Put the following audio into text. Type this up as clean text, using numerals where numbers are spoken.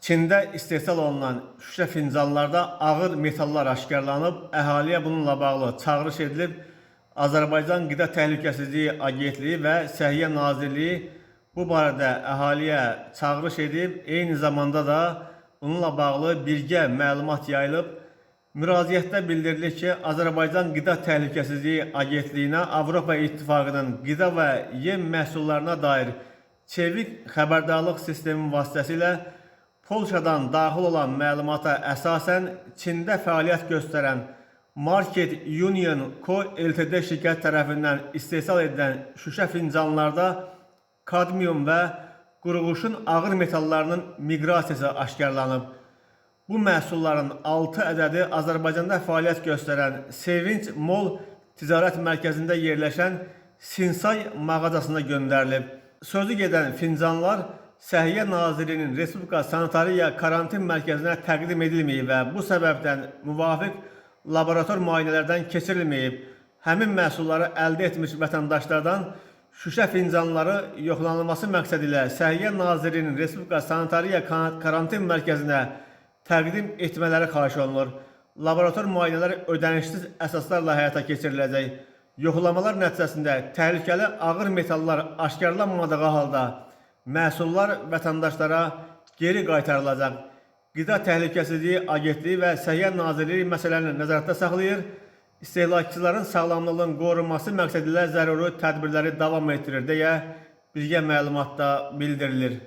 Çində istehsal olunan şüşə fincanlarda ağır metallar aşkarlanıb, əhaliyə bununla bağlı çağırış edilib. Azərbaycan Qida Təhlükəsizliyi Agentliyi və Səhiyyə Nazirliyi bu barədə əhaliyə çağırış edib, eyni zamanda da bununla bağlı birgə məlumat yayılıb. Müraciətdə bildirilir ki, Azərbaycan Qida Təhlükəsizliyi Agentliyinə Avropa İttifaqının qida və yem məhsullarına dair çevik xəbərdarlıq sistemi vasitəsilə Polşadan daxil olan məlumata əsasən Çində fəaliyyət göstərən Market Union Co. Ltd. şirkət tərəfindən istehsal edilən şüşə fincanlarda kadmium və qurğuşun ağır metallarının miqrasiyası aşkarlanıb. Bu məhsulların 6 ədədi Azərbaycanda fəaliyyət göstərən Sevinç Mall Ticarət Mərkəzində yerləşən Sinsay mağazasına göndərilib. Sözü gedən fincanlar Səhiyyə Nazirliyinin Respublika Sanitariya Karantin Mərkəzinə təqdim edilməyib və bu səbəbdən müvafiq laborator müayinələrdən keçirilməyib. Həmin məhsulları əldə etmiş vətəndaşlardan şüşə fincanları yoxlanılması məqsədilə Səhiyyə Nazirliyinin Respublika Sanitariya Karantin Mərkəzinə təqdim etmələri xahiş olunur. Laborator müayinələr ödənişsiz əsaslarla həyata keçiriləcək. Yoxlamalar nəticəsində təhlükəli ağır metallar aşkarlanmadığı halda məhsullar vətəndaşlara geri qaytarılacaq. Qida Təhlükəsizliyi Agentliyi və Səhiyyə Nazirliyi məsələni nəzarətdə saxlayır, istehlakçıların sağlamlığının qorunması məqsədilə zəruri tədbirləri davam etdirir deyə birgə məlumatda bildirilir.